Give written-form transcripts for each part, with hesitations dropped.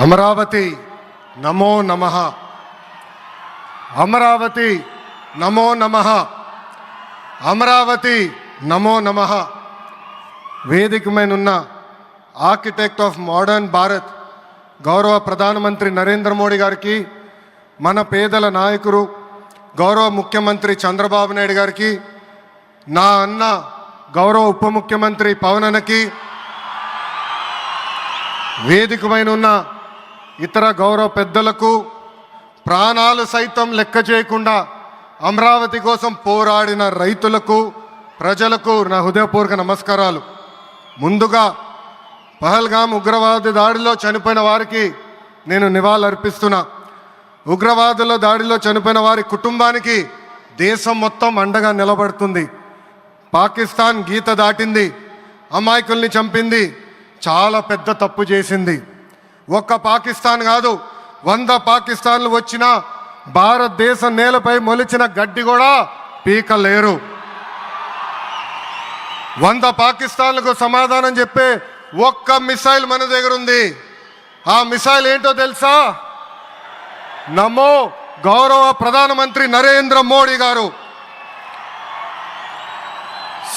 అమరావతి నమో నమః. అమరావతి నమో నమః. అమరావతి నమో నమః. వేదిక మీద ఉన్న ఆర్కిటెక్ట్ ఆఫ్ మోడర్న్ భారత్ గౌరవ ప్రధానమంత్రి నరేంద్ర మోడీ గారికి, మన పేదల నాయకుడు గౌరవ ముఖ్యమంత్రి చంద్రబాబు నాయుడు గారికి, నా అన్న గౌరవ ఉప ముఖ్యమంత్రి పవన్ అన్నకి, వేదిక పైన ఉన్న ఇతర గౌరవ పెద్దలకు, ప్రాణాలు సైతం లెక్క చేయకుండా అమరావతి కోసం పోరాడిన రైతులకు, ప్రజలకు నా హృదయపూర్వక నమస్కారాలు. ముందుగా పహల్గామ్ ఉగ్రవాద దాడిలో చనిపోయిన వారికి నేను నివాళులర్పిస్తున్నా. ఉగ్రవాదుల దాడిలో చనిపోయిన వారి కుటుంబానికి దేశం మొత్తం అండగా నిలబడుతుంది. పాకిస్తాన్ గీత దాటింది, అమాయకుల్ని చంపింది, చాలా పెద్ద తప్పు చేసింది. ఒక్క పాకిస్తాన్ కాదు, 100 పాకిస్తాన్లు వచ్చినా భారతదేశ నేలపై మొలిచిన గడ్డి కూడా పీకలేరు. 100 పాకిస్తాన్లకు సమాధానం చెప్పే ఒక్క మిసైల్ మన దగ్గర ఉంది. ఆ మిసైల్ ఏంటో తెలుసా? నమో గౌరవ ప్రధానమంత్రి నరేంద్ర మోడీ గారు.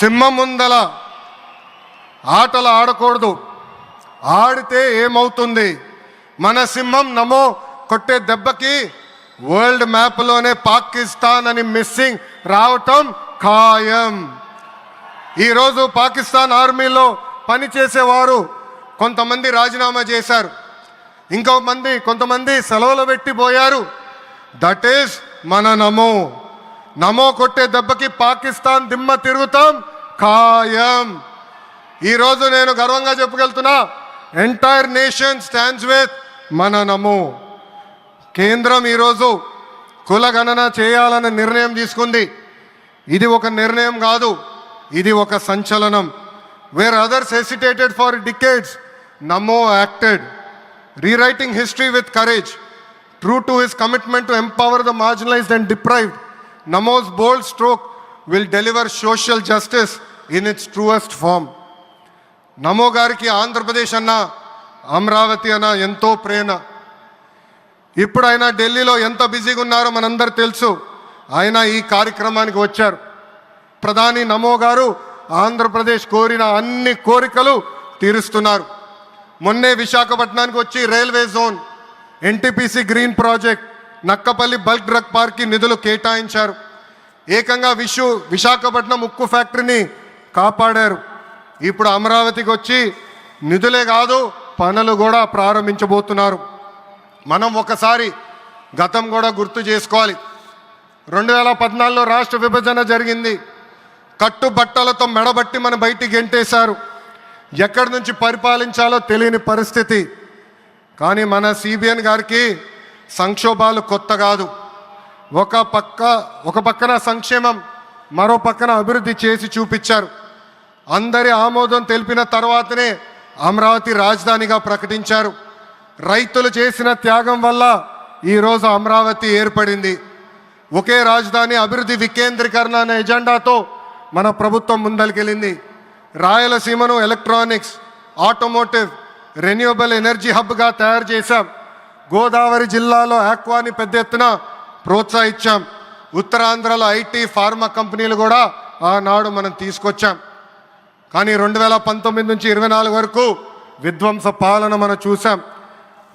సింహం ముందల ఆటలు ఆడకూడదు, ఆడితే ఏమవుతుంది? మన సింహం నమో కొట్టే దెబ్బకి వరల్డ్ మ్యాప్లోనే పాకిస్తాన్ అని మిస్సింగ్ రావటం ఖాయం. ఈరోజు పాకిస్తాన్ ఆర్మీలో పనిచేసేవారు కొంతమంది రాజీనామా చేశారు, కొంతమంది సెలవులు పెట్టిపోయారు. దట్ ఈస్ మన నమో. నమో కొట్టే దెబ్బకి పాకిస్తాన్ దిమ్మ తిరుగుతాం ఖాయం. ఈరోజు నేను గర్వంగా చెప్పగలుగుతున్నా, ఎంటైర్ నేషన్ స్టాండ్స్ విత్ మన నమో. కేంద్రం ఈరోజు కులగణన చేయాలనే నిర్ణయం తీసుకుంది. ఇది ఒక నిర్ణయం కాదు, ఇది ఒక సంచలనం. Where others hesitated for decades, Namo acted, rewriting history with courage. True to his commitment to empower the marginalised and deprived, Namo's bold stroke will deliver social justice in its truest form. Namo గారికి ఆంధ్రప్రదేశ్ అన్న, అమరావతి అన్న ఎంతో ప్రేమ. ఇప్పుడు ఆయన ఢిల్లీలో ఎంత బిజీగా ఉన్నారో మనందరూ తెలుసు. ఆయన ఈ కార్యక్రమానికి వచ్చారు. ప్రధాని నమో గారు ఆంధ్రప్రదేశ్ కోరిన అన్ని కోరికలు తీరుస్తున్నారు. మొన్నే విశాఖపట్నానికి వచ్చి railway zone, NTPC green project, Nakkapalli bulk drug పార్క్కి నిధులు కేటాయించారు. ఏకంగా విశాఖపట్నం ఉక్కు ఫ్యాక్టరీని కాపాడారు. ఇప్పుడు అమరావతికి వచ్చి నిధులే కాదు, పనులు కూడా ప్రారంభించబోతున్నారు. మనం ఒకసారి గతం కూడా గుర్తు చేసుకోవాలి. 2014లో రాష్ట్ర విభజన జరిగింది. కట్టుబట్టలతో మెడబట్టి మన బయటికి గెంటేశారు. ఎక్కడి నుంచి పరిపాలించాలో తెలియని పరిస్థితి. కానీ మన సిబిఎన్ గారికి సంక్షోభాలు కొత్త కాదు. ఒక పక్కన సంక్షేమం, మరో పక్కన అభివృద్ధి చేసి చూపించారు. అందరి ఆమోదం తెలిపిన తర్వాతనే అమరావతి రాజధానిగా ప్రకటించారు. రైతులు చేసిన త్యాగం వల్ల ఈరోజు అమరావతి ఏర్పడింది. ఒకే రాజధాని, అభివృద్ధి వికేంద్రీకరణ అనే ఎజెండాతో మన ప్రభుత్వం ముందరికెళ్ళింది. రాయలసీమను ఎలక్ట్రానిక్స్, ఆటోమోటివ్, రెన్యూవబుల్ ఎనర్జీ హబ్గా తయారు చేశాం. గోదావరి జిల్లాలో ఆక్వాని పెద్ద ఎత్తున ప్రోత్సహించాం. ఉత్తరాంధ్రలో ఐటీ, ఫార్మా కంపెనీలు కూడా ఆనాడు మనం తీసుకొచ్చాం. కానీ 2019 నుంచి 24 వరకు విధ్వంస పాలన మనం చూసాం.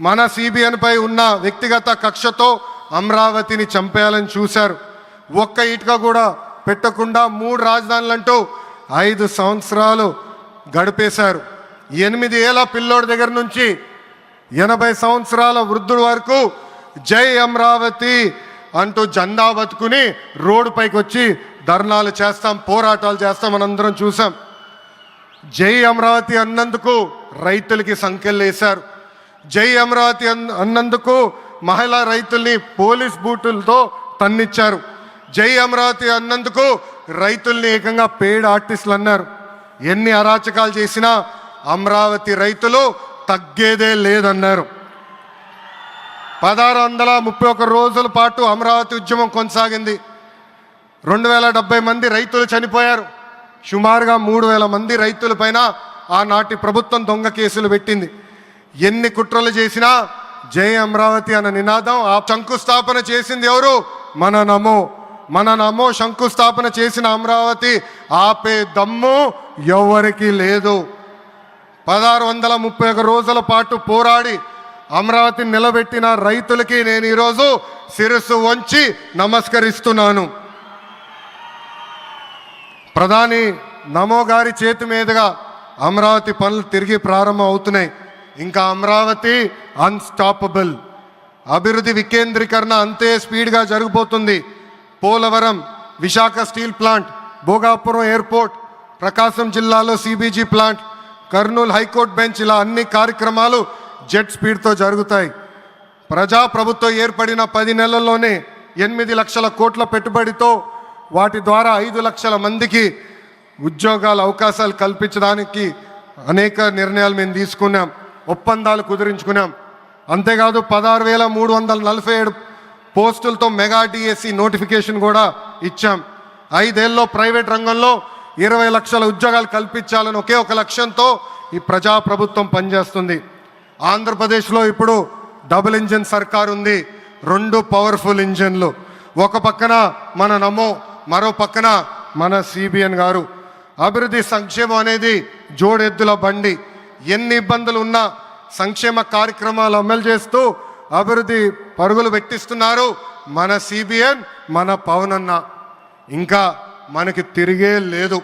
మన సిబిఎన్పై ఉన్న వ్యక్తిగత కక్షతో అమరావతిని చంపేయాలని చూశారు. ఒక్క ఇటుక కూడా పెట్టకుండా 3 రాజధానులంటూ 5 సంవత్సరాలు గడిపేశారు. 8 ఏళ్ళ పిల్లోడి దగ్గర నుంచి 80 సంవత్సరాల వృద్ధుడి వరకు జై అమరావతి అంటూ జెండా బతుకుని రోడ్డు పైకి వచ్చి ధర్నాలు చేస్తాం, పోరాటాలు చేస్తాం, మనందరం చూసాం. జై అమరావతి అన్నందుకు రైతులకి సంఖ్యలు వేశారు. జై అమరావతి అన్నందుకు మహిళా రైతుల్ని పోలీస్ బూటులతో తన్నిచ్చారు. జై అమరావతి అన్నందుకు రైతుల్ని ఏకంగా పెయిడ్ ఆర్టిస్టులు అన్నారు. ఎన్ని అరాచకాలు చేసినా అమరావతి రైతులు తగ్గేదే లేదన్నారు. 1631 రోజుల పాటు అమరావతి ఉద్యమం కొనసాగింది. 2070 మంది రైతులు చనిపోయారు. సుమారుగా 3000 మంది రైతుల పైన ఆనాటి ప్రభుత్వం దొంగ కేసులు పెట్టింది. ఎన్ని కుట్రలు చేసినా జై అమరావతి అన్న నినాదం ఆ శంకుస్థాపన చేసింది ఎవరు? మన నమో శంకుస్థాపన చేసిన అమరావతి ఆపే దమ్ము ఎవరికి లేదు. 1631 రోజుల పాటు పోరాడి అమరావతిని నిలబెట్టిన రైతులకి నేను ఈరోజు శిరస్సు వంచి నమస్కరిస్తున్నాను. ప్రధాని నమో గారి చేతి మీదుగా అమరావతి పనులు తిరిగి ప్రారంభం అవుతున్నాయి. ఇంకా అమరావతి అన్స్టాపబుల్. అభివృద్ధి వికేంద్రీకరణ అంతే స్పీడ్గా జరిగిపోతుంది. Polavaram, Visakha steel plant, Bhogapuram airport, Prakasam జిల్లాలో CBG plant, Kurnool high court bench, ఇలా అన్ని కార్యక్రమాలు జెట్ స్పీడ్తో జరుగుతాయి. ప్రజాప్రభుత్వం ఏర్పడిన 10 నెలల్లోనే 8 లక్షల కోట్ల పెట్టుబడితో వాటి ద్వారా 5 లక్షల మందికి ఉద్యోగాల అవకాశాలు కల్పించడానికి అనేక నిర్ణయాలు మేము తీసుకున్నాం, ఒప్పందాలు కుదిరించుకున్నాం. అంతేకాదు 16,347 పోస్టులతో మెగా డిఎస్సి నోటిఫికేషన్ కూడా ఇచ్చాం. 5 ఏళ్ళలో ప్రైవేట్ రంగంలో 20 లక్షల ఉద్యోగాలు కల్పించాలని ఒకే ఒక లక్ష్యంతో ఈ ప్రజాప్రభుత్వం పనిచేస్తుంది. ఆంధ్రప్రదేశ్లో ఇప్పుడు డబుల్ ఇంజిన్ సర్కార్ ఉంది. 2 పవర్ఫుల్ ఇంజిన్లు. ఒక పక్కన మన నమో, మరో పక్కన మన సిబిఎన్ గారు. అభివృద్ధి సంక్షేమం అనేది జోడెద్దుల బండి. ఎన్ని ఇబ్బందులు ఉన్నా సంక్షేమ కార్యక్రమాలు అమలు చేస్తూ అభివృద్ధి పరుగులు పెట్టిస్తున్నారు మన సిబిఎన్, మన పవన్ అన్న. ఇంకా మనకి తిరిగే లేదు.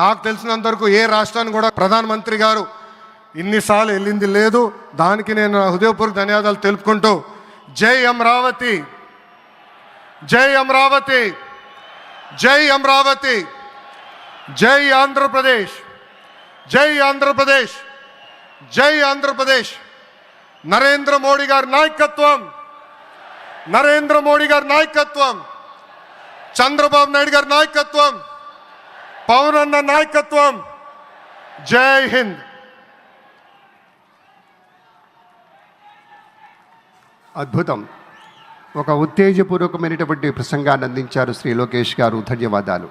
నాకు తెలిసినంతవరకు ఏ రాష్ట్రానికి కూడా ప్రధానమంత్రి గారు ఇన్నిసార్లు వెళ్ళింది లేదు. దానికి నేను హృదయపూర్వక ధన్యవాదాలు తెలుపుకుంటూ జై అమరావతి, జై అమరావతి, జై అమరావతి, జై ఆంధ్రప్రదేశ్, జై ఆంధ్రప్రదేశ్, జై ఆంధ్రప్రదేశ్. నరేంద్ర మోడీ గారి నాయకత్వం, నరేంద్ర మోడీ గారి నాయకత్వం, చంద్రబాబు నాయుడు గారి నాయకత్వం, పవన్ అన్న నాయకత్వం. జై హింద్. అద్భుతం. ఒక ఉత్తేజపూర్వకమైనటువంటి ప్రసంగాన్ని అందించారు శ్రీ లోకేష్ గారు. ధన్యవాదాలు.